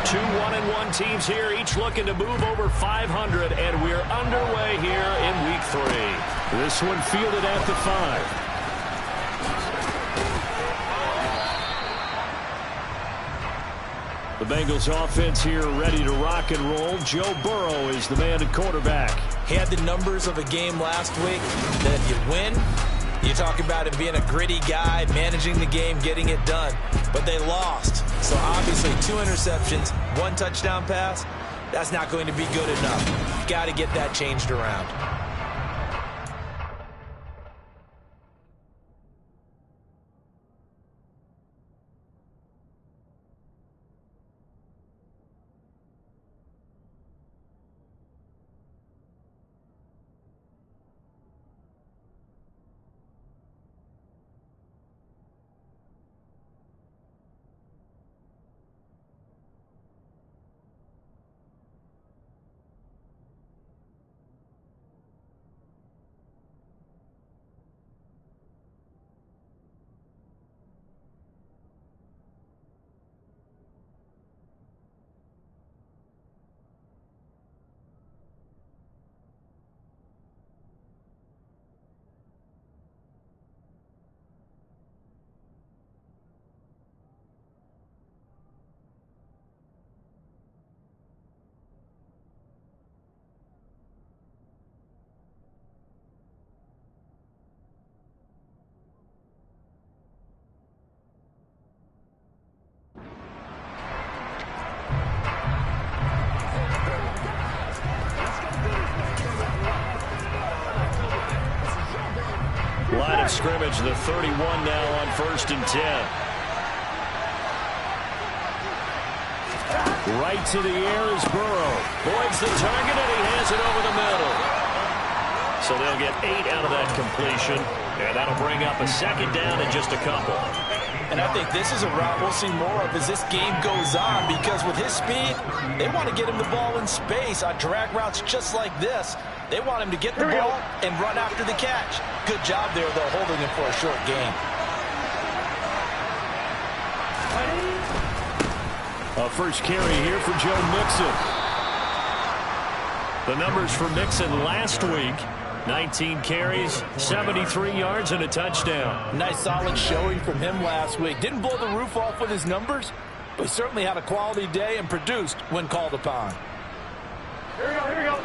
Two 1-1 teams here, each looking to move over 500, and we're underway here in Week 3. This one fielded at the 5. The Bengals offense here ready to rock and roll. Joe Burrow is the man at quarterback. He had the numbers of a game last week that if you win, you talk about him being a gritty guy, managing the game, getting it done. But they lost. So obviously 2 interceptions, 1 touchdown pass, that's not going to be good enough. Got to get that changed around. Line of scrimmage, the 31 now on 1st and 10. Right to the air is Burrow. Voids the target, and he has it over the middle. So they'll get 8 out of that completion, and that'll bring up a 2nd down and just a couple. And I think this is a route we'll see more of as this game goes on, because with his speed, they want to get him the ball in space on drag routes just like this. They want him to get the ball and run after the catch. Good job there, though, holding him for a short gain. A first carry here for Joe Mixon. The numbers for Mixon last week: 19 carries, 73 yards, and a touchdown. Nice solid showing from him last week. Didn't blow the roof off with his numbers, but he certainly had a quality day and produced when called upon. Here we go, here we go.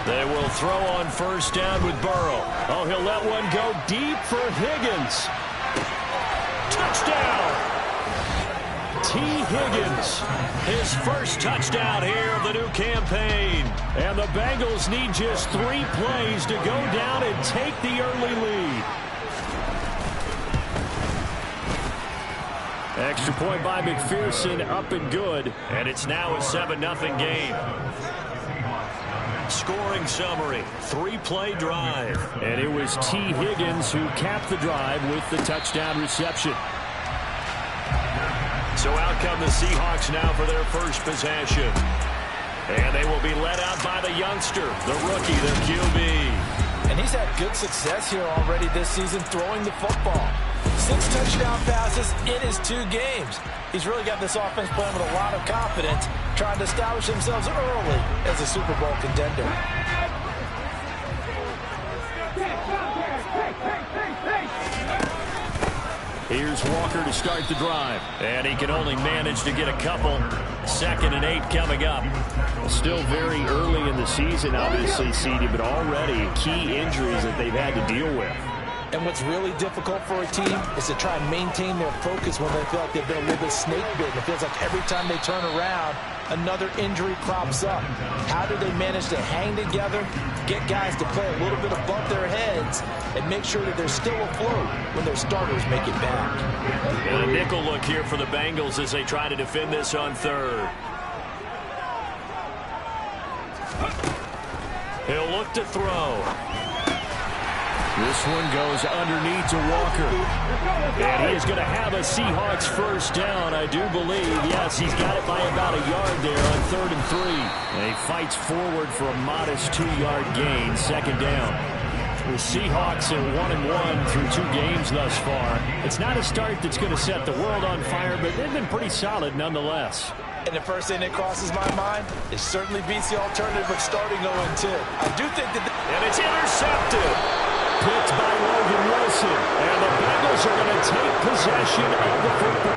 They will throw on 1st down with Burrow. Oh, he'll let one go deep for Higgins. Touchdown! T. Higgins, his first touchdown here of the new campaign. And the Bengals need just 3 plays to go down and take the early lead. Extra point by McPherson, up and good. And it's now a 7-0 game. Scoring summary, 3-play drive. And it was T. Higgins who capped the drive with the touchdown reception. So out come the Seahawks now for their first possession. And they will be led out by the youngster, the rookie, their QB. And he's had good success here already this season throwing the football. 6 touchdown passes in his 2 games. He's really got this offense playing with a lot of confidence, trying to establish themselves early as a Super Bowl contender. Here's Walker to start the drive. And he can only manage to get a couple. 2nd and 8 coming up. Still very early in the season, obviously, CD, but already key injuries that they've had to deal with. And what's really difficult for a team is to try and maintain their focus when they feel like they've been a little bit snake bitten. It feels like every time they turn around, another injury crops up. How do they manage to hang together, get guys to play a little bit above their heads, and make sure that they're still afloat when their starters make it back? And a nickel look here for the Bengals as they try to defend this on 3rd. He'll look to throw. This one goes underneath to Walker. And he is going to have a Seahawks first down, I do believe. Yes, he's got it by about a yard there on 3rd and 3. And he fights forward for a modest 2-yard gain, 2nd down. The Seahawks at 1-1 through 2 games thus far. It's not a start that's going to set the world on fire, but they've been pretty solid nonetheless. And the first thing that crosses my mind, it certainly beats the alternative of starting 0-2. I do think that... And it's intercepted. Picked by Logan Wilson. And the Bengals are going to take possession of the football.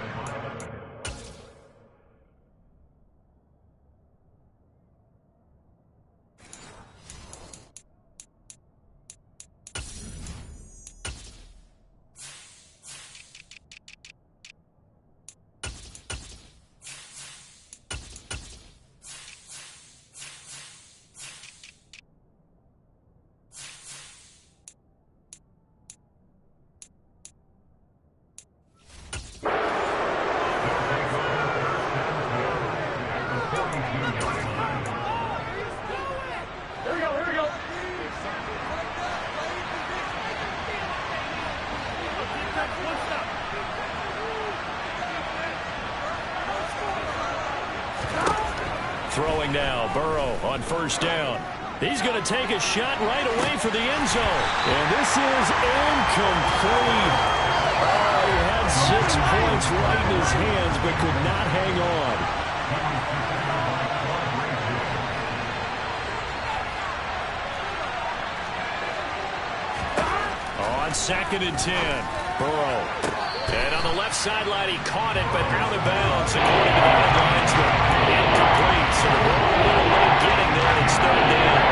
Throwing now, Burrow on first down. He's going to take a shot right away for the end zone. And this is incomplete. Oh, he had 6 points right in his hands, but could not hang on. On 2nd and 10, Burrow. And on the left sideline, he caught it, but out of bounds, according to the headlines. Incomplete. So the ball a little late getting there. It's 3rd down.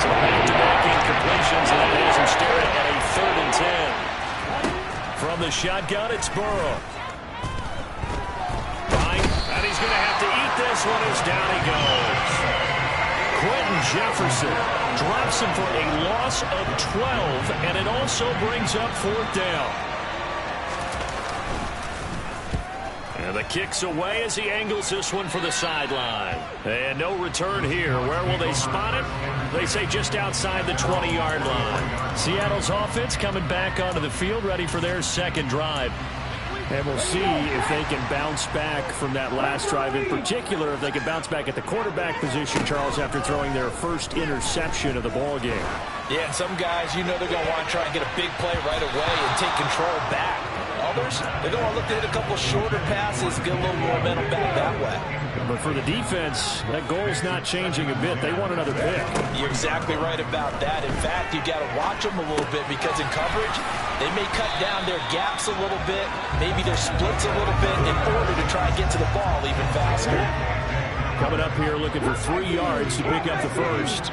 So back-to-back incompletions, and that has him staring at a 3rd and 10. From the shotgun, it's Burrow. Fine. And he's going to have to eat this one as down he goes. Quentin Jefferson drops him for a loss of 12, and it also brings up 4th down. And the kick's away as he angles this one for the sideline. And no return here. Where will they spot it? They say just outside the 20-yard line. Seattle's offense coming back onto the field, ready for their 2nd drive. And we'll see if they can bounce back from that last drive. In particular, if they can bounce back at the quarterback position, Charles, after throwing their first interception of the ball game. Yeah, and some guys, you know they're going to want to try and get a big play right away and take control back. Others, they're going to look to hit a couple shorter passes, get a little more momentum back that way. But for the defense, that goal's not changing a bit. They want another pick. You're exactly right about that. In fact, you got to watch them a little bit because in coverage, they may cut down their gaps a little bit, maybe their splits a little bit in order to try and get to the ball even faster. Coming up here looking for 3 yards to pick up the first.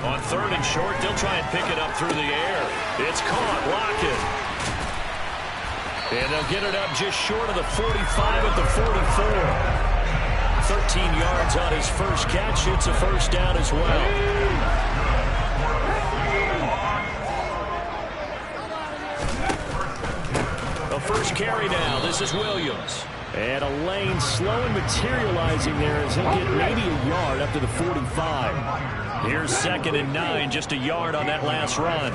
On 3rd and short, they'll try and pick it up through the air. It's caught. Lockett. And they'll get it up just short of the 45 at the 44. 13 yards on his first catch. It's a 1st down as well. The first carry now. This is Williams. And a lane slow and materializing there as he'll get maybe a yard up to the 45. Here's 2nd and 9, just a yard on that last run.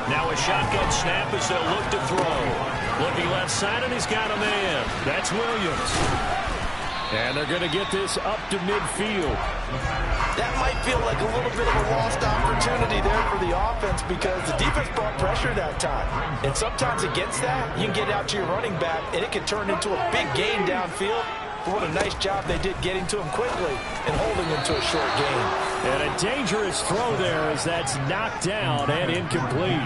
Now a shotgun snap as they'll look to throw. Looking left side, and he's got a man. That's Williams. And they're going to get this up to midfield. That might feel like a little bit of a lost opportunity there for the offense because the defense brought pressure that time. And sometimes against that, you can get out to your running back, and it can turn into a big gain downfield. But what a nice job they did getting to him quickly and holding him to a short gain. And a dangerous throw there as that's knocked down and incomplete.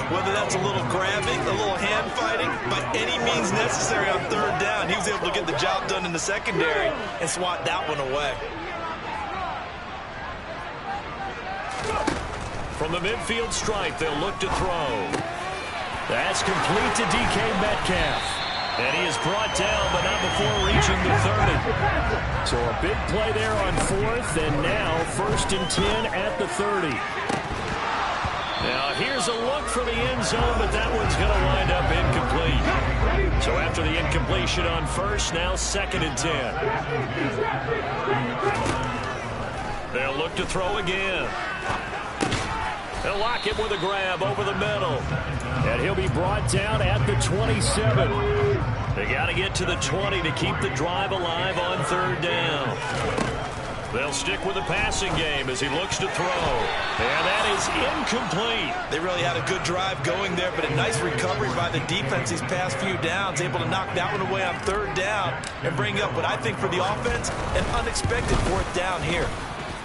Whether that's a little grabbing, a little hand fighting, by any means necessary on 3rd down, he was able to get the job done in the secondary and swat that one away. From the midfield stripe, they'll look to throw. That's complete to DK Metcalf. And he is brought down, but not before reaching the 30. So a big play there on 4th, and now 1st and 10 at the 30. Now here's a look for the end zone, but that one's going to wind up incomplete. So after the incompletion on 1st, now 2nd and 10. They'll look to throw again. They'll lock it with a grab over the middle. And he'll be brought down at the 27. They got to get to the 20 to keep the drive alive on 3rd down. They'll stick with the passing game as he looks to throw. And that is incomplete. They really had a good drive going there, but a nice recovery by the defense these past few downs, able to knock that one away on third down and bring up what I think for the offense, an unexpected fourth down here.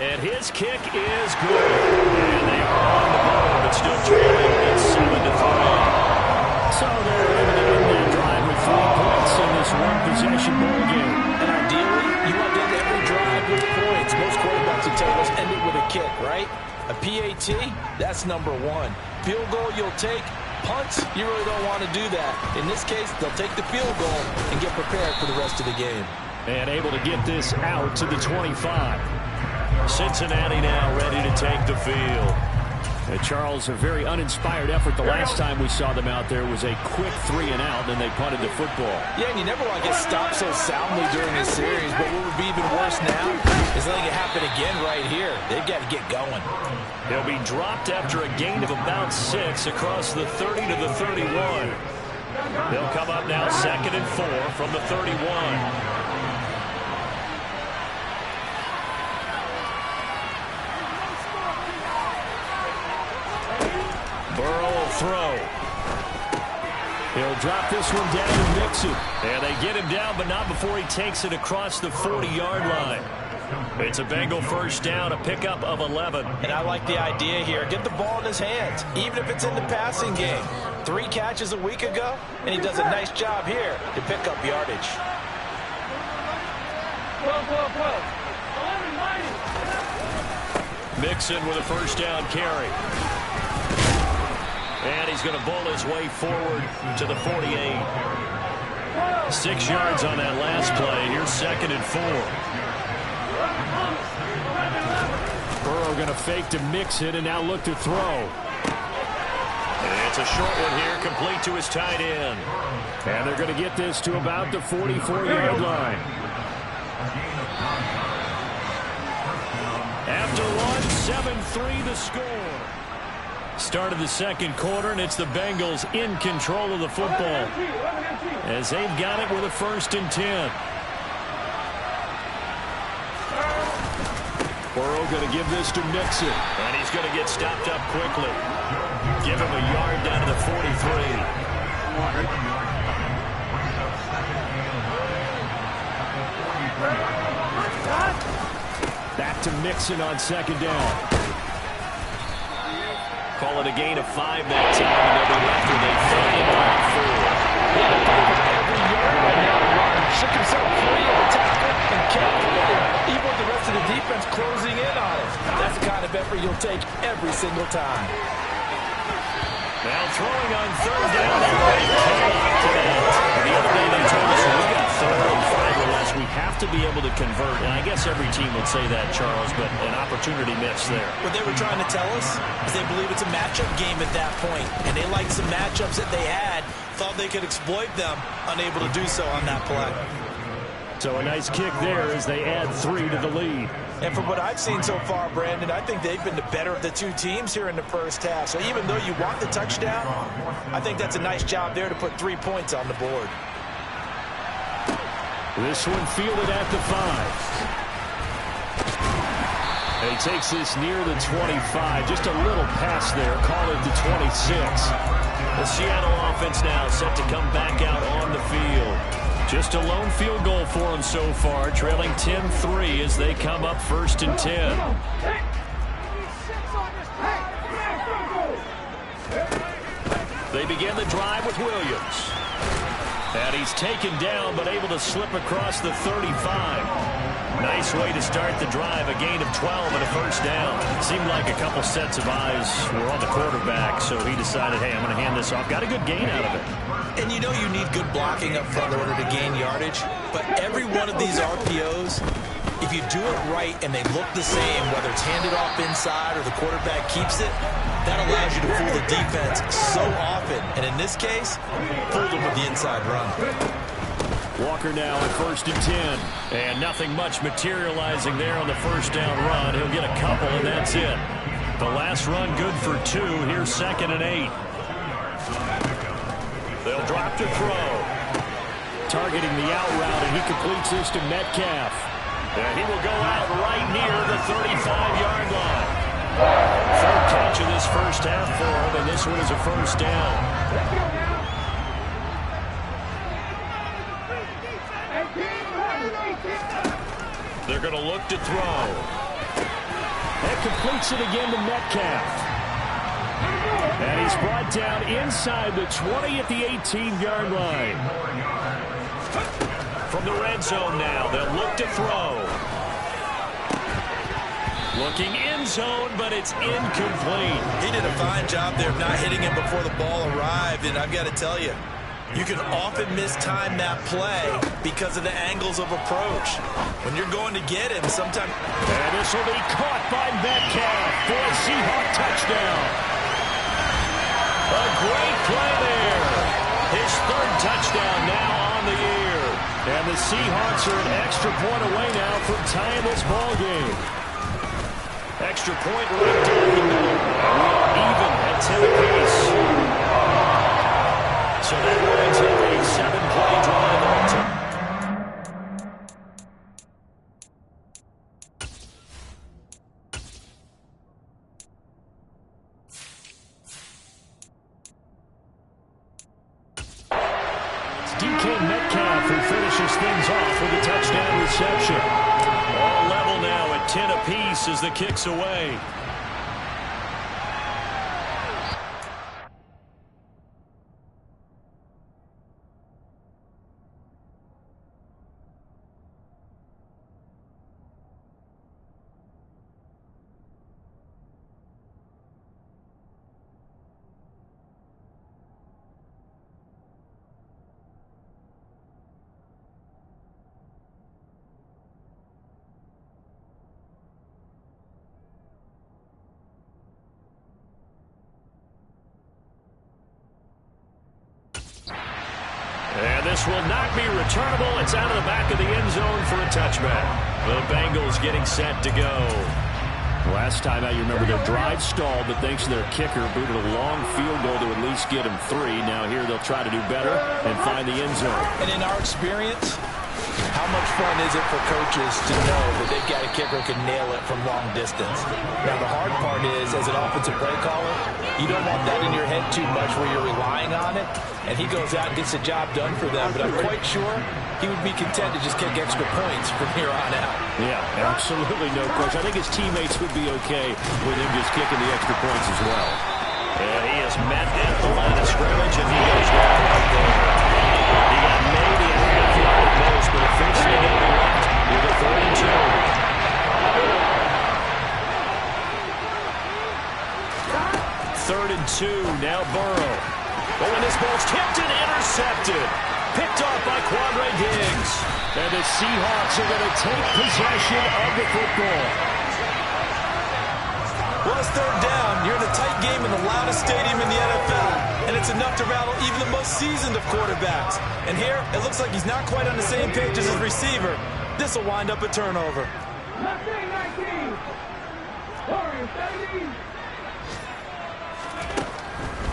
And his kick is good. And they are on the board, but still trailing at 7-3. So they're able to end that drive with 3 points in this one-possession ball game. And ideally, you want to end every drive with points. Most quarterbacks would tell us end it with a kick, right? A PAT, that's number 1. Field goal you'll take. Punts, you really don't want to do that. In this case, they'll take the field goal and get prepared for the rest of the game. And able to get this out to the 25. Cincinnati now ready to take the field. Charles, a very uninspired effort. The last time we saw them out there was a quick 3 and out, and they punted the football. Yeah, and you never want to get stopped so soundly during this series, but what would be even worse now is letting it happen again right here. They've got to get going. They'll be dropped after a gain of about 6 across the 30 to the 31. They'll come up now 2nd and 4 from the 31. Burrow will throw. He'll drop this one down and mix it. And they get him down, but not before he takes it across the 40-yard line. It's a Bengal first down, a pickup of 11. And I like the idea here. Get the ball in his hands, even if it's in the passing game. 3 catches a week ago, and he does a nice job here to pick up yardage. Mixon with a first down carry. And he's going to bowl his way forward to the 48. 6 yards on that last play. Here's 2nd and 4. Burrow going to fake to mix it and now look to throw. And it's a short one here, complete to his tight end. And they're going to get this to about the 44-yard line. After one, 7-3 the score. Start of the second quarter, and it's the Bengals in control of the football as they've got it with a 1st and 10. Burrow going to give this to Mixon, and he's going to get stopped up quickly. Give him a yard down to the 43. Back to Mixon on 2nd down. Call it a gain of 5 that time, and they'll be left with a 5-yard. Shook himself free of the tackle and kept it, even with the rest of the defense closing in on it. That's the kind of effort you'll take every single time. Now throwing on 3rd down. The other day they told us we got 3rd and 5 or less. We have to be able to convert, and I guess every team would say that, Charles, but an opportunity missed there. What they were trying to tell us is they believe it's a matchup game at that point, and they liked some matchups that they had, thought they could exploit them, unable to do so on that play. So a nice kick there as they add 3 to the lead. And from what I've seen so far, Brandon, I think they've been the better of the 2 teams here in the first half. So even though you want the touchdown, I think that's a nice job there to put 3 points on the board. This one fielded at the 5. And he takes this near the 25. Just a little pass there. Call it the 26. The Seattle offense now set to come back out on the field. Just a lone field goal for them so far, trailing 10-3 as they come up 1st and 10. They begin the drive with Williams. And he's taken down, but able to slip across the 35. Nice way to start the drive, a gain of 12 and a first down. Seemed like a couple sets of eyes were on the quarterback, so he decided, hey, I'm going to hand this off. Got a good gain out of it. And you know you need good blocking up front in order to gain yardage, but every one of these RPOs, if you do it right and they look the same, whether it's handed off inside or the quarterback keeps it, that allows you to fool the defense so often. And in this case, fooled them with the inside run. Walker now at 1st and 10. And nothing much materializing there on the first down run. He'll get a couple, and that's it. The last run good for 2. Here's 2nd and 8. They'll drop to throw. Targeting the out route, and he completes this to Metcalf. And he will go out right near the 35-yard line. Third catch of this first half for him, and this one is a first down. They're going to look to throw. And completes it again to Metcalf. And he's brought down inside the 20 at the 18-yard line. From the red zone now, they'll look to throw. Looking end zone, but it's incomplete. He did a fine job there of not hitting him before the ball arrived, and I've got to tell you, you can often mistime that play because of the angles of approach. When you're going to get him, sometimes... And this will be caught by Metcalf for a Seahawk touchdown. A great play there. His third touchdown now on the year. And the Seahawks are an extra point away now from tying this ball game. Extra point right down the middle. And we are even at 10 apiece. So that winds up a 7-play drive on top. Metcalf who finishes things off with a touchdown reception. All level now at 10 apiece as the kick's away. And this will not be returnable. It's out of the back of the end zone for a touchback. The Bengals getting set to go. Last time out, you remember their drive stalled, but thanks to their kicker, booted a long field goal to at least get him 3. Now here they'll try to do better and find the end zone. And in our experience, how much fun is it for coaches to know that they've got a kicker who can nail it from long distance? Now, the hard part is, as an offensive play caller, you don't want that in your head too much where you're relying on it, and he goes out and gets the job done for them. But I'm quite sure he would be content to just kick extra points from here on out. Yeah, absolutely no question. I think his teammates would be okay with him just kicking the extra points as well. And he is met at the line of scrimmage, and he goes down right there. He got maybe a half yard at most, but eventually he'll be left with a 3rd and 2. 3rd and 2, now Burrow. Oh, and this ball's tipped and intercepted. Picked off by Quandre Diggs. And the Seahawks are going to take possession of the football. Well, it's 3rd down. You're in a tight game in the loudest stadium in the NFL, and it's enough to rattle even the most seasoned of quarterbacks. And here, it looks like he's not quite on the same page as his receiver. This will wind up a turnover.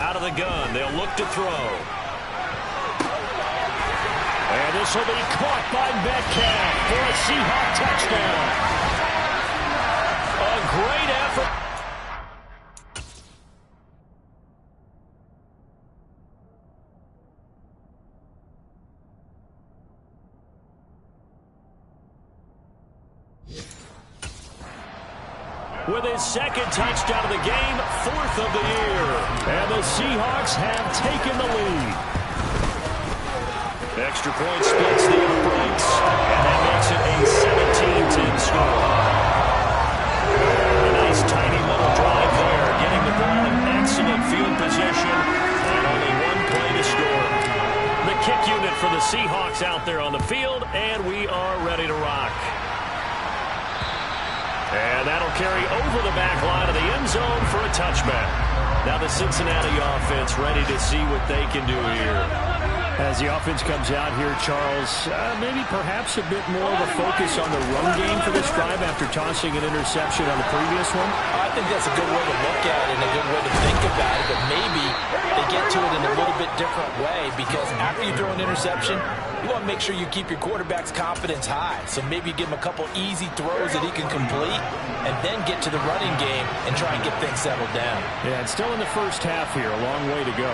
Out of the gun, they'll look to throw. And this will be caught by Metcalf for a Seahawk touchdown. A great effort. With his 2nd touchdown of the game, 4th of the year. And the Seahawks have taken the lead. Extra point splits the uprights, and that makes it a 17-10 score. A nice tiny little drive there, getting the ball in excellent field position, and only 1 play to score. The kick unit for the Seahawks out there on the field, and we are ready to rock. And that'll carry over the back line of the end zone for a touchback. Now the Cincinnati offense ready to see what they can do here. As the offense comes out here, Charles, maybe perhaps a bit more of a focus on the run game for this drive after tossing an interception on the previous one? I think that's a good way to look at it and a good way to think about it, but maybe they get to it in a little bit different way, because after you throw an interception, you want to make sure you keep your quarterback's confidence high. So maybe you give him a couple easy throws that he can complete and then get to the running game and try and get things settled down. Yeah, it's still in the first half here. A long way to go.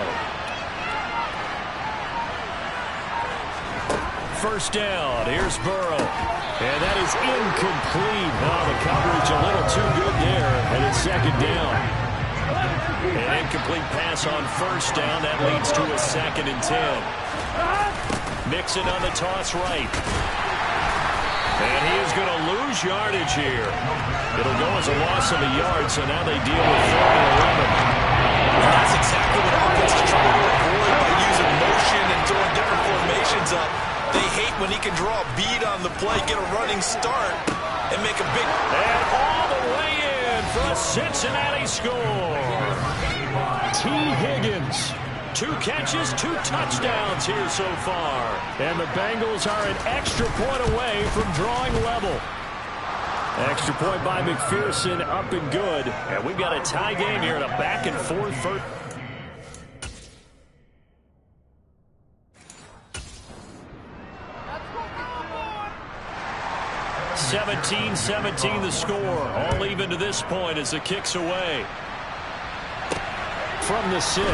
First down. Here's Burrow. And that is incomplete. Oh, the coverage a little too good there. And it's second down. An incomplete pass on first down. That leads to a 2nd and 10. Mixon on the toss right. And he is going to lose yardage here. It'll go as a loss of a yard, so now they deal with 3rd and 11. That's exactly what offenses try to avoid by using motion and throwing different formations up. They hate when he can draw a bead on the play, get a running start, and make a big... And all the way in for a Cincinnati score. T. Higgins. 2 catches, 2 touchdowns here so far. And the Bengals are an extra point away from drawing level. Extra point by McPherson, up and good. And we've got a tie game here in a back-and-forth first. 17-17 the score. All even to this point as the kick's away. From the 6.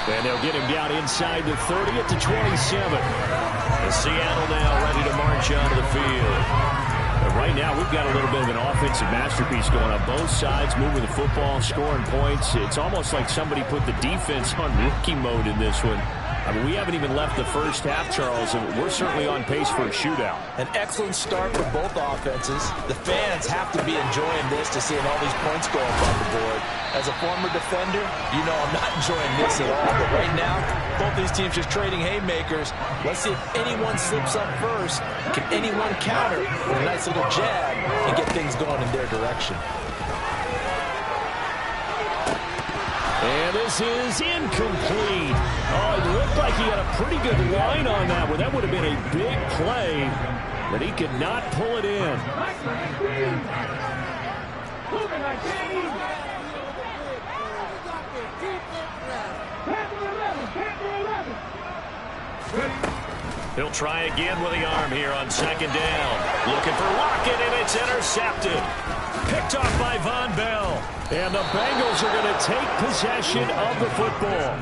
And they'll get him down inside the 30 at the 27. And Seattle now ready to march onto the field. And right now we've got a little bit of an offensive masterpiece going on both sides, moving the football, scoring points. It's almost like somebody put the defense on rookie mode in this one. I mean, we haven't even left the first half, Charles, and we're certainly on pace for a shootout. An excellent start for both offenses. The fans have to be enjoying this to seeing all these points go up on the board. As a former defender, you know I'm not enjoying this at all. But right now, both these teams just trading haymakers. Let's see if anyone slips up first. Can anyone counter with a nice little jab and get things going in their direction? And this is incomplete. Oh, it looked like he had a pretty good line on that one. That would have been a big play, but he could not pull it in. He'll try again with the arm here on 2nd down. Looking for Lockett, and it's intercepted. Picked off by Von Bell. And the Bengals are going to take possession of the football.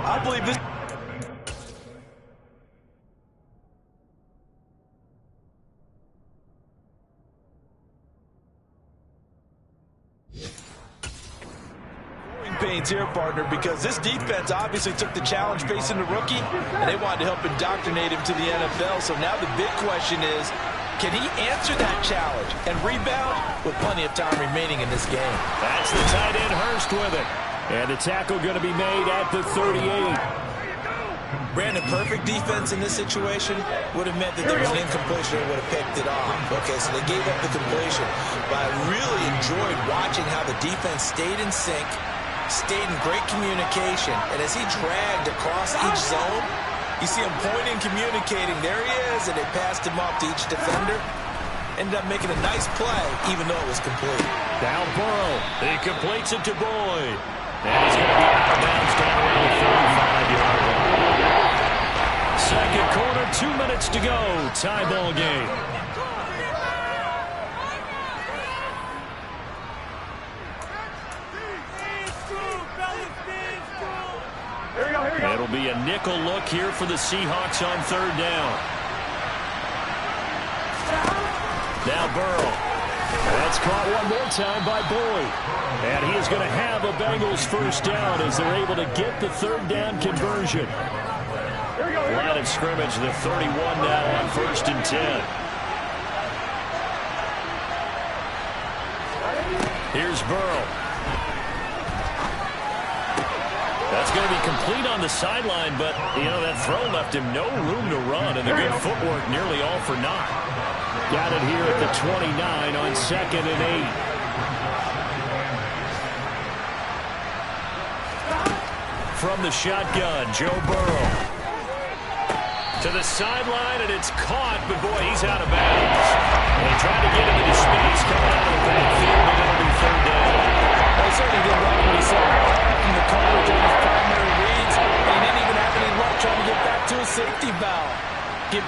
I believe this. Pains here, partner, because this defense obviously took the challenge facing the rookie, and they wanted to help indoctrinate him to the NFL. So now the big question is, can he answer that challenge and rebound with plenty of time remaining in this game? That's the tight end Hurst with it. And the tackle going to be made at the 38. Brandon, perfect defense in this situation would have meant that there was an incompletion and would have picked it off. Okay, so they gave up the completion. But I really enjoyed watching how the defense stayed in sync, stayed in great communication. And as he dragged across each zone, you see him pointing, communicating. There he is, and they passed him off to each defender. Ended up making a nice play, even though it was complete. Down Burrow. He completes it to Boyd. And he's going to be out of bounds down around the 45-yard line. Second quarter, 2 minutes to go. Tie ball game. It'll be a nickel look here for the Seahawks on 3rd down. Now Burrow. That's caught one more time by Boyd. And he is going to have a Bengals first down as they're able to get the 3rd down conversion. Line of scrimmage, the 31 now on 1st and 10. Here's Burrow. That's going to be complete on the sideline, but, you know, that throw left him no room to run, and the good footwork nearly all for naught. Got it here at the 29 on 2nd and 8. From the shotgun, Joe Burrow. To the sideline, and it's caught, but boy, he's out of bounds. They tried to get him into space coming out of the backfield, but it'll be 3rd down. I certainly didn't like what he saw from the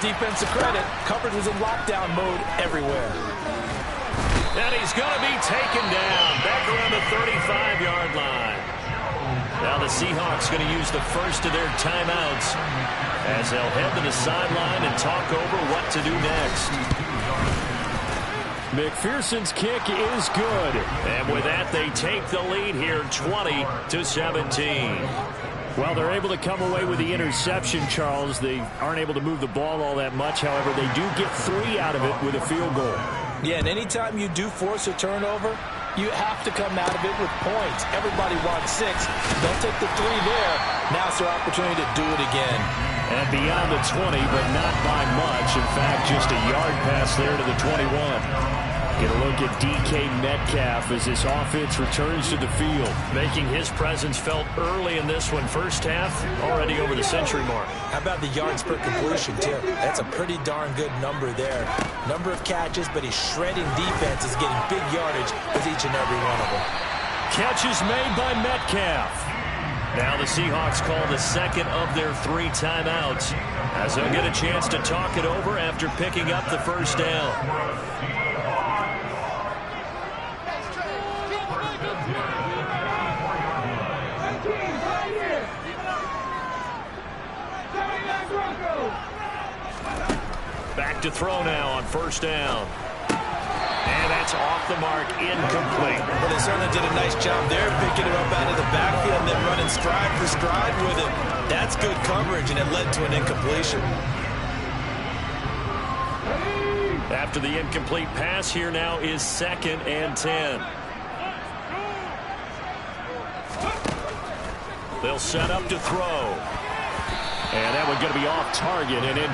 defensive credit. Coverage was in lockdown mode everywhere. And he's going to be taken down back around the 35-yard line. Now the Seahawks going to use the first of their timeouts as they'll head to the sideline and talk over what to do next. McPherson's kick is good. And with that, they take the lead here 20-17. Well, they're able to come away with the interception, Charles. They aren't able to move the ball all that much. However, they do get 3 out of it with a field goal. Yeah, and anytime you do force a turnover, you have to come out of it with points. Everybody wants 6. They'll take the 3 there. Now it's their opportunity to do it again. And beyond the 20, but not by much. In fact, just a yard pass there to the 21. Get a look at DK Metcalf as this offense returns to the field, making his presence felt early in this one. First half, already over the century mark. How about the yards per completion, too? That's a pretty darn good number there. Number of catches, but he's shredding defense, is getting big yardage with each and every one of them. Catches made by Metcalf. Now the Seahawks call the second of their 3 timeouts as they'll get a chance to talk it over after picking up the first down. Back to throw now on first down. And that's off the mark, incomplete. Well, they certainly did a nice job there, picking him up out of the backfield and then running stride for stride with him. That's good coverage, and it led to an incompletion. After the incomplete pass, here now is 2nd and 10. They'll set up to throw. And that one's going to be off target and in.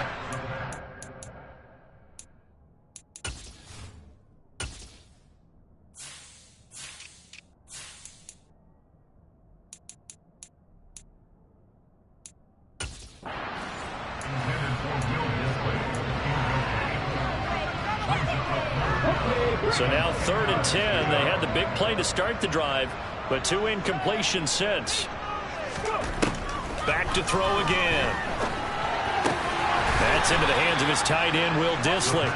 So now 3rd and 10. They had the big play to start the drive, but 2 incompletions since. Back to throw again. That's into the hands of his tight end, Will Dissly.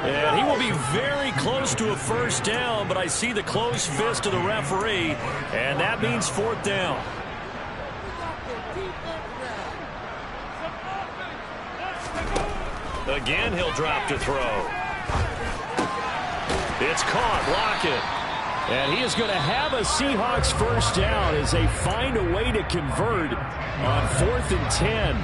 And he will be very close to a first down, but I see the closed fist of the referee, and that means 4th down. Again, he'll drop to throw. It's caught, Lockett. And he is going to have a Seahawks first down as they find a way to convert on 4th and 10.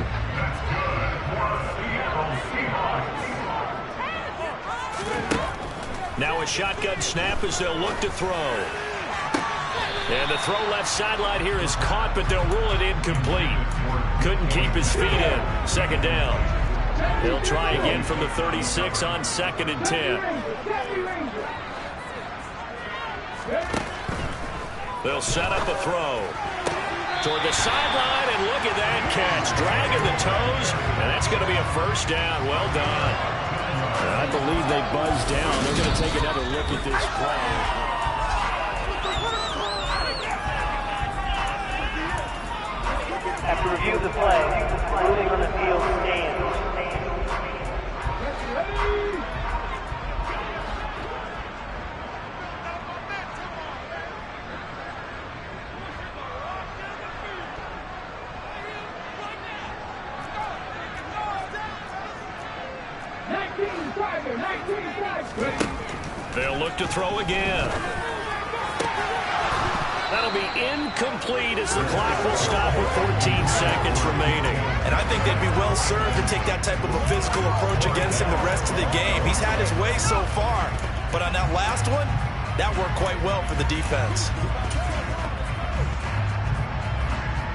Now a shotgun snap as they'll look to throw. And the throw left sideline here is caught, but they'll rule it incomplete. Couldn't keep his feet in. 2nd down. They'll try again from the 36 on 2nd and 10. They'll set up a throw toward the sideline, and look at that catch. Dragging the toes, and that's going to be a first down. Well done. I believe they buzzed down. They're going to take another look at this play. After review of the play, ruling on the field stands. They'll look to throw again. That'll be incomplete as the clock will stop with 14 seconds remaining. And I think they'd be well served to take that type of a physical approach against him the rest of the game. He's had his way so far, but on that last one, that worked quite well for the defense.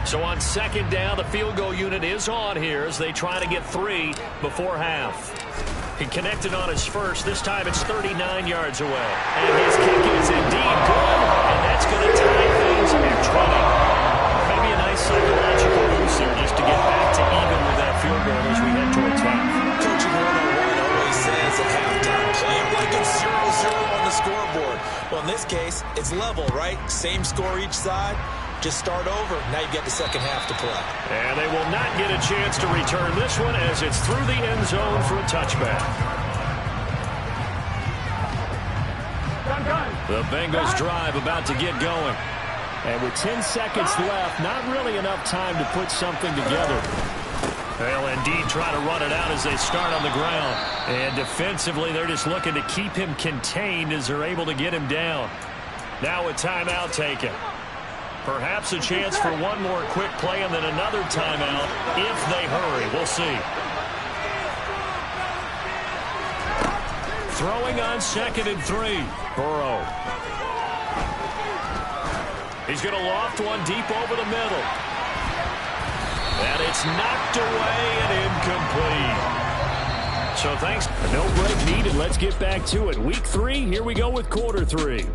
So on 2nd down, the field goal unit is on here as they try to get 3 before half. He connected on his first. This time it's 39 yards away. And his kick is indeed good, and that's going to tie things at 20. Maybe a nice psychological boost there just to get back to even with that field goal as we head towards half. Coaching 101 always says at halftime, play it like it's 0-0 on the scoreboard. Well, in this case, it's level, right? Same score each side. Just start over. Now you get the second half to play. And they will not get a chance to return this one as it's through the end zone for a touchback. The Bengals drive about to get going. And with 10 seconds left, not really enough time to put something together. They'll indeed try to run it out as they start on the ground. And defensively, they're just looking to keep him contained as they're able to get him down. Now a timeout taken. Perhaps a chance for one more quick play and then another timeout if they hurry. We'll see. Throwing on 2nd and 3. Burrow. He's going to loft one deep over the middle. And it's knocked away and incomplete. So thanks. No break needed. Let's get back to it. Week 3, here we go with quarter 3.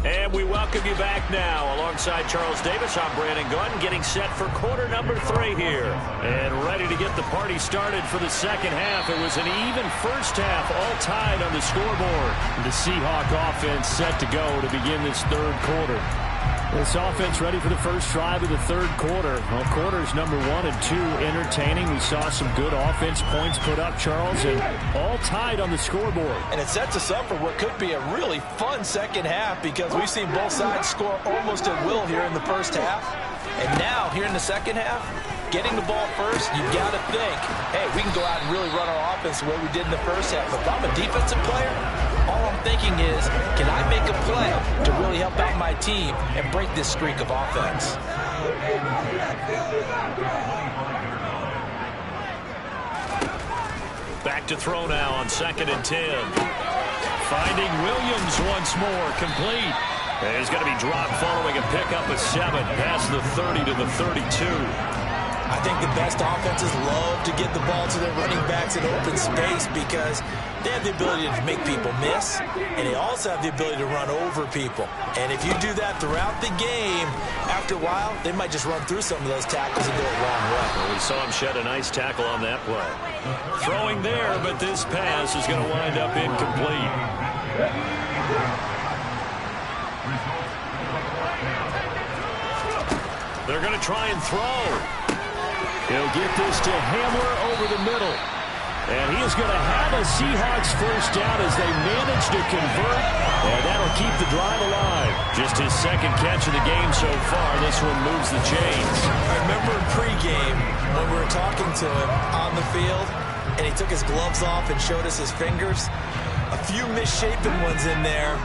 And we welcome you back now. Alongside Charles Davis, I'm Brandon Gunn, getting set for quarter number 3 here. And ready to get the party started for the second half. It was an even first half, all tied on the scoreboard. The Seahawk offense set to go to begin this third quarter. This offense ready for the first drive of the third quarter. Well, quarters number 1 and 2 entertaining. We saw some good offense points put up, Charles, and all tied on the scoreboard. And it sets us up for what could be a really fun second half because we've seen both sides score almost at will here in the first half. And now, here in the second half, getting the ball first, you've got to think, hey, we can go out and really run our offense the way we did in the first half. If I'm a defensive player, all I'm thinking is, can I make a play to really help out my team and break this streak of offense? Back to throw now on 2nd and 10. Finding Williams once more, complete. And he's going to be dropped following a pickup of 7 past the 30 to the 32. I think the best offenses love to get the ball to their running backs in open space because they have the ability to make people miss, and they also have the ability to run over people. And if you do that throughout the game, after a while, they might just run through some of those tackles and go a long way. Well, we saw him shed a nice tackle on that play. Throwing there, but this pass is going to wind up incomplete. They're going to try and throw. He'll get this to Hamler over the middle. And he is going to have a Seahawks first down as they manage to convert. And that'll keep the drive alive. Just his second catch of the game so far. This one moves the chains. I remember in pregame when we were talking to him on the field, and he took his gloves off and showed us his fingers. A few misshapen ones in there,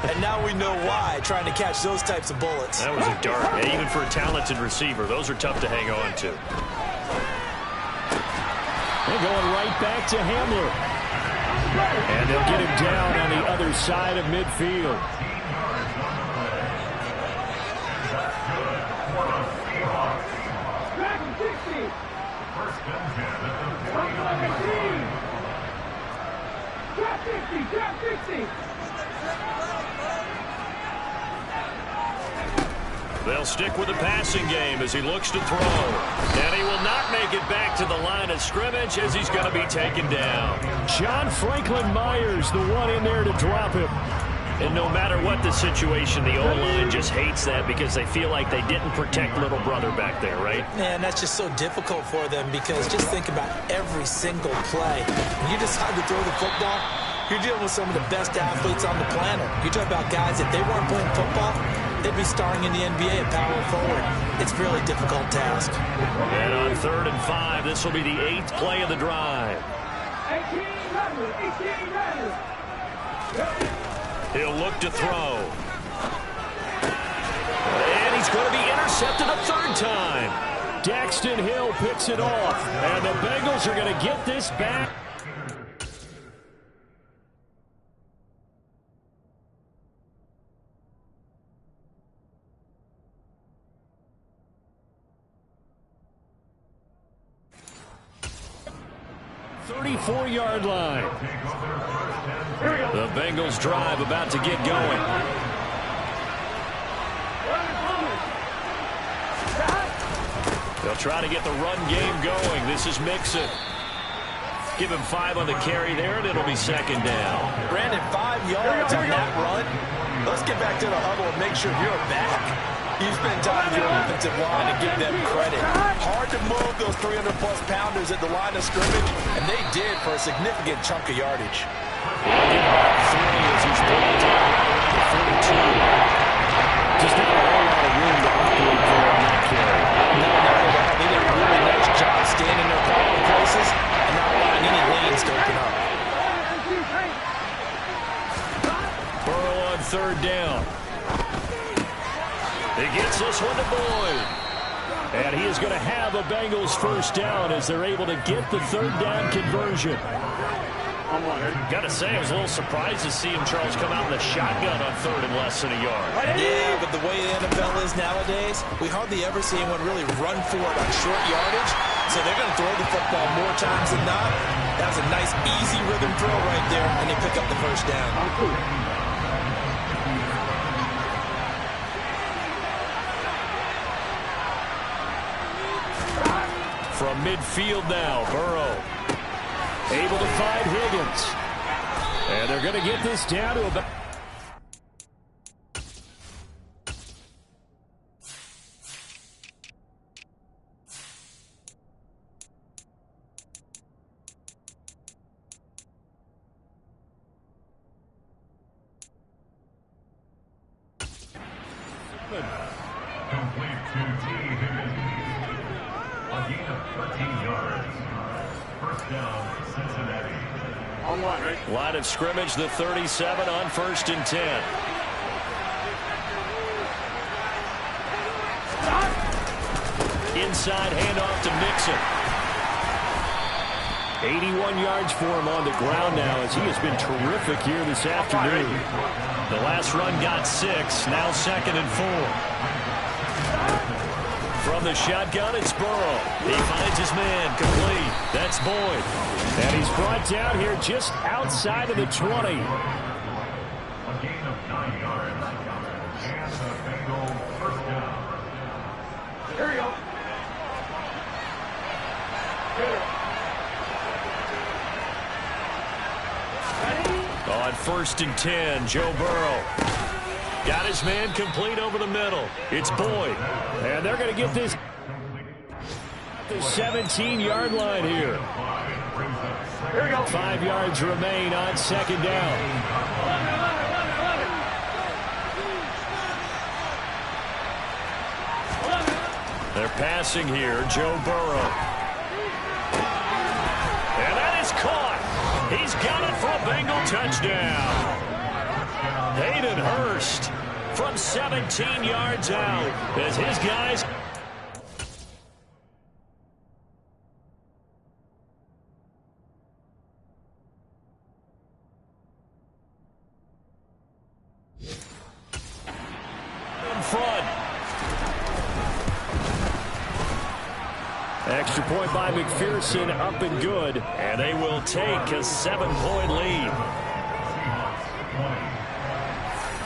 and now we know why, trying to catch those types of bullets. That was a dart. Yeah, even for a talented receiver, those are tough to hang on to. They're going right back to Hamler. And they'll get him down on the other side of midfield. They'll stick with the passing game as he looks to throw. And he will not make it back to the line of scrimmage as he's going to be taken down. John Franklin Myers, the one in there to drop him. And no matter what the situation, the O-line just hates that because they feel like they didn't protect little brother back there, right? Man, that's just so difficult for them because just think about every single play. When you decide to throw the football, you're dealing with some of the best athletes on the planet. You talk about guys, if they weren't playing football, they'd be starring in the NBA and power forward. It's a really difficult task. And on 3rd and 5, this will be the 8th play of the drive. He'll look to throw. And he's going to be intercepted a 3rd time. Daxton Hill picks it off. And the Bengals are going to get this back. Yard line. The Bengals drive about to get going. They'll try to get the run game going. This is Mixon. Give him 5 on the carry there, and it'll be second down. Brandon, 5 yards on that run. Let's get back to the huddle and make sure you're back. You spend time with your offensive line and give them credit. Hard to move those 300-plus pounders at the line of scrimmage, and they did for a significant chunk of yardage. As he's brought down to 42. Just not a whole lot of room to operate there on that carry. No, not at all. They did a really nice job staying in their proper places and not allowing any lanes to open up. Burrow on third down. He gets this one to Boyd. And he is going to have a Bengals first down as they're able to get the third down conversion. Got to say, I was a little surprised to see him, Charles, come out in the shotgun on third and less than a yard. Yeah, but the way the NFL is nowadays, we hardly ever see anyone really run for it on short yardage. So they're going to throw the football more times than not. That was a nice, easy rhythm throw right there, and they pick up the first down. From midfield now, Burrow able to find Higgins. And they're going to get this down to about... Complete to T. Higgins. A gain of 13 yards. First down, Cincinnati. Line of scrimmage, the 37 on 1st and 10. Inside handoff to Mixon. 81 yards for him on the ground now as he has been terrific here this afternoon. The last run got 6, now 2nd and 4. From the shotgun, it's Burrow. He finds his man, complete. That's Boyd. And he's brought down here just outside of the 20. A gain of 9 yards. And the Bengals first down. Here we go. On 1st and 10, Joe Burrow. Got his man complete over the middle. It's Boyd. And they're going to get this the 17-yard line here. 5 yards remain on 2nd down. They're passing here, Joe Burrow. And that is caught. He's got it for a Bengal touchdown. Hayden Hurst from 17 yards out as his guys... in front. Extra point by McPherson, up and good. And they will take a 7-point lead.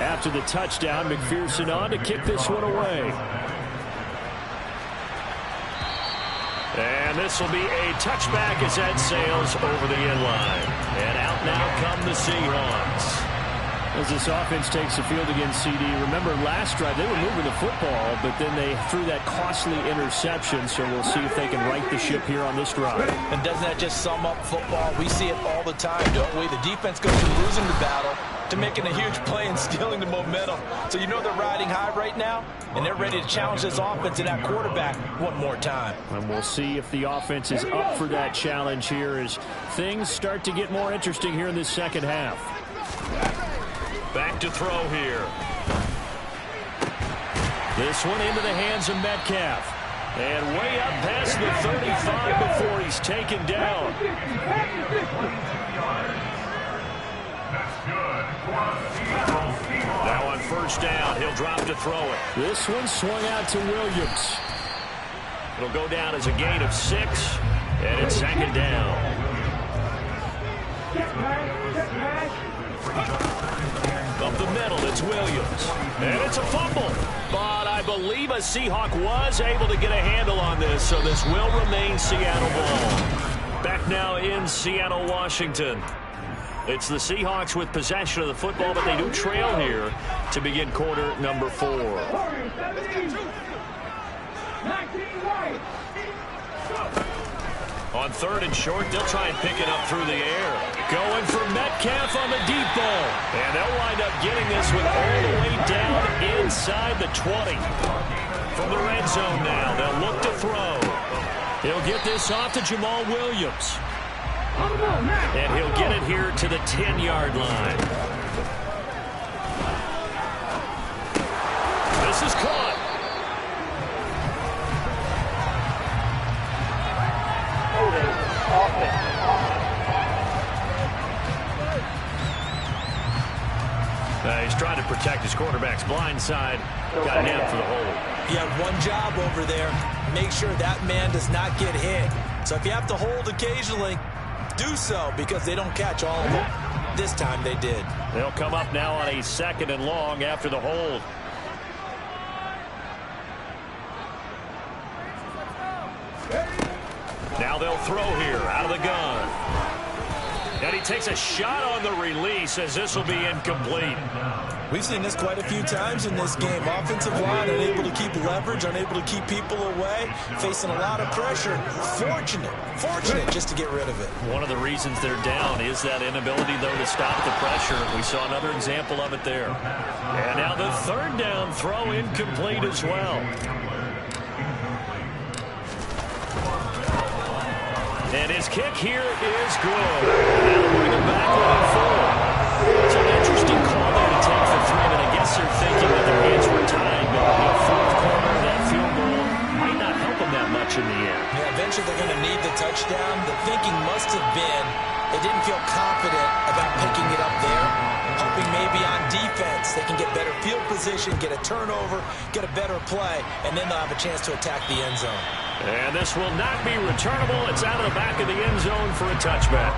After the touchdown, McPherson on to kick this one away. And this will be a touchback as that sails over the end line. And out now come the Seahawks. As this offense takes the field against CD, remember last drive they were moving the football, but then they threw that costly interception, so we'll see if they can right the ship here on this drive. And doesn't that just sum up football? We see it all the time, don't we? The defense goes from losing the battle to making a huge play and stealing the momentum. So you know they're riding high right now, and they're ready to challenge this offense and that quarterback one more time. And we'll see if the offense is up for that challenge here as things start to get more interesting here in this second half. Back to throw here. This one into the hands of Metcalf. And way up past the 35 before he's taken down. Now on 1st down, he'll drop to throw it. This one swung out to Williams. It'll go down as a gain of 6, and it's 2nd down. Up the middle, it's Williams. And it's a fumble. But I believe a Seahawk was able to get a handle on this, so this will remain Seattle ball. Back now in Seattle, Washington. It's the Seahawks with possession of the football, but they do trail here to begin quarter number 4. On 3rd and short, they'll try and pick it up through the air. Going for Metcalf on the deep ball. And they'll wind up getting this one all the way down inside the 20. From the red zone now, they'll look to throw. He'll get this off to Jamal Williams. And he'll get it here to the 10-yard line. This is caught. He's trying to protect his quarterback's blind side. Got nailed for the hold. He had one job over there. Make sure that man does not get hit. So if you have to hold occasionally, do so, because they don't catch all of them. This time they did. They'll come up now on a 2nd and long after the hold. Now they'll throw here out of the gun. And he takes a shot on the release as this will be incomplete. We've seen this quite a few times in this game. Offensive line unable to keep leverage, unable to keep people away, facing a lot of pressure. Fortunate just to get rid of it. One of the reasons they're down is that inability, though, to stop the pressure. We saw another example of it there. And now the 3rd down throw incomplete as well. And his kick here is good. That'll bring him back on 4. It's an interesting call there to take for 3, but I guess they're thinking that their hands were tied. But in the 4th quarter, that field goal might not help them that much in the end. Yeah, eventually they're going to need the touchdown. The thinking must have been they didn't feel confident about picking it up there, hoping maybe on defense they can get better field position, get a turnover, get a better play, and then they'll have a chance to attack the end zone. And this will not be returnable. It's out of the back of the end zone for a touchback.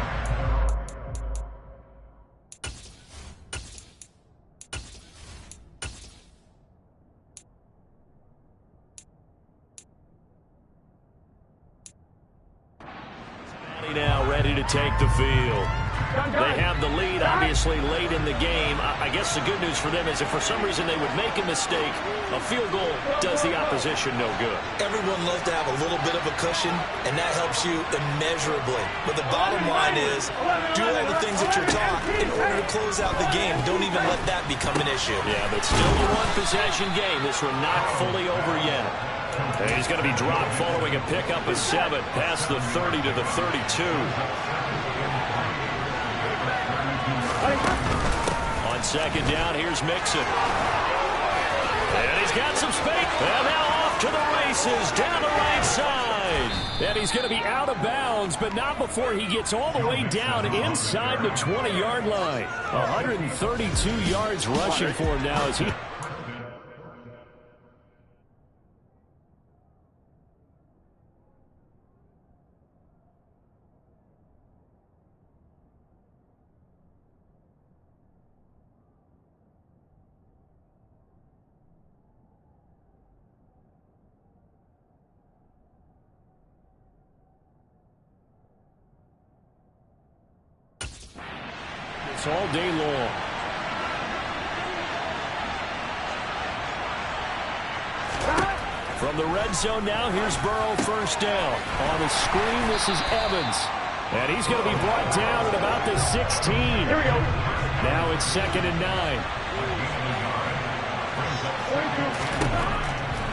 Now ready to take the field. They have the lead, obviously, late in the game. I guess the good news for them is if for some reason they would make a mistake, a field goal does the opposition no good. Everyone loves to have a little bit of a cushion, and that helps you immeasurably. But the bottom line is, do all the things that you're taught in order to close out the game. Don't even let that become an issue. Yeah, but still a one-possession game. This one not fully over yet. And he's going to be dropped following a pickup of 7 past the 30 to the 32. On 2nd down, here's Mixon. And he's got some space. And now off to the races down the right side. And he's going to be out of bounds, but not before he gets all the way down inside the 20-yard line. 132 yards rushing for him now as he... all day long. From the red zone now, here's Burrow, 1st down. On the screen, this is Evans. And he's going to be brought down at about the 16. Here we go. Now it's 2nd and 9.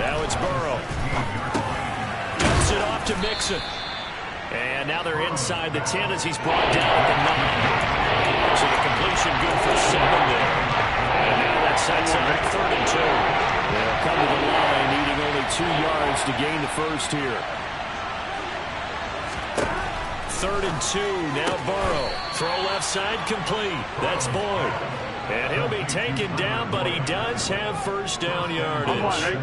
Now it's Burrow. Gets it off to Mixon. And now they're inside the 10 as he's brought down at the 9. So the completion good for 7 there. And now that sets up at 3rd and 2. They'll come to the line, needing only 2 yards to gain the first here. 3rd and 2, now Burrow. Throw left side complete. That's Boyd. And he'll be taken down, but he does have 1st down yardage.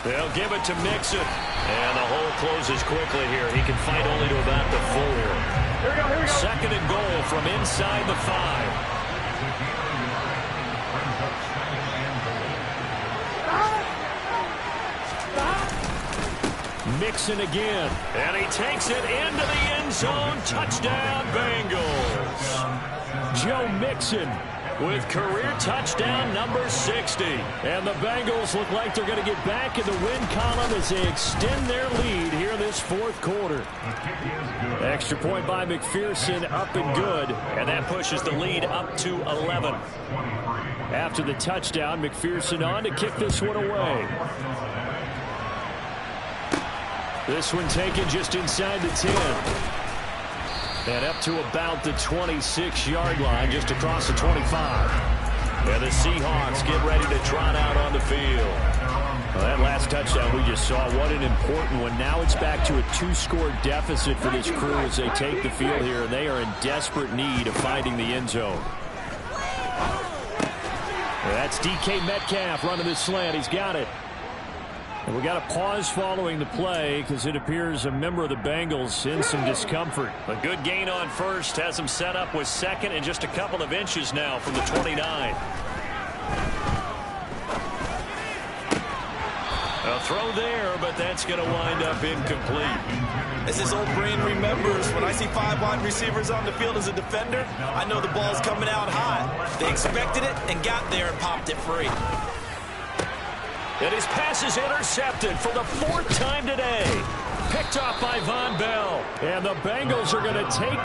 They'll give it to Mixon. And the hole closes quickly here. He can fight only to about the 4. Here we go. 2nd and goal from inside the 5. Mixon again. And he takes it into the end zone. Touchdown, Bengals. Joe Mixon with career touchdown number 60. And the Bengals look like they're going to get back in the win column as they extend their lead here in this fourth quarter. Extra point by McPherson, up and good. And that pushes the lead up to 11. After the touchdown, McPherson on to kick this one away. This one taken just inside the 10. And up to about the 26-yard line, just across the 25. And the Seahawks get ready to trot out on the field. Well, that last touchdown we just saw, what an important one. Now it's back to a 2-score deficit for this crew as they take the field here, and they are in desperate need of finding the end zone. Well, that's DK Metcalf running the slant. He's got it. And we got a pause following the play because it appears a member of the Bengals in some discomfort. A good gain on first has him set up with second and just a couple of inches now from the 29. A throw there, but that's going to wind up incomplete. As his old brain remembers, when I see 5 wide receivers on the field as a defender, I know the ball's coming out hot. They expected it and got there and popped it free. And his pass is intercepted for the 4th time today. Picked off by Von Bell. And the Bengals are going to take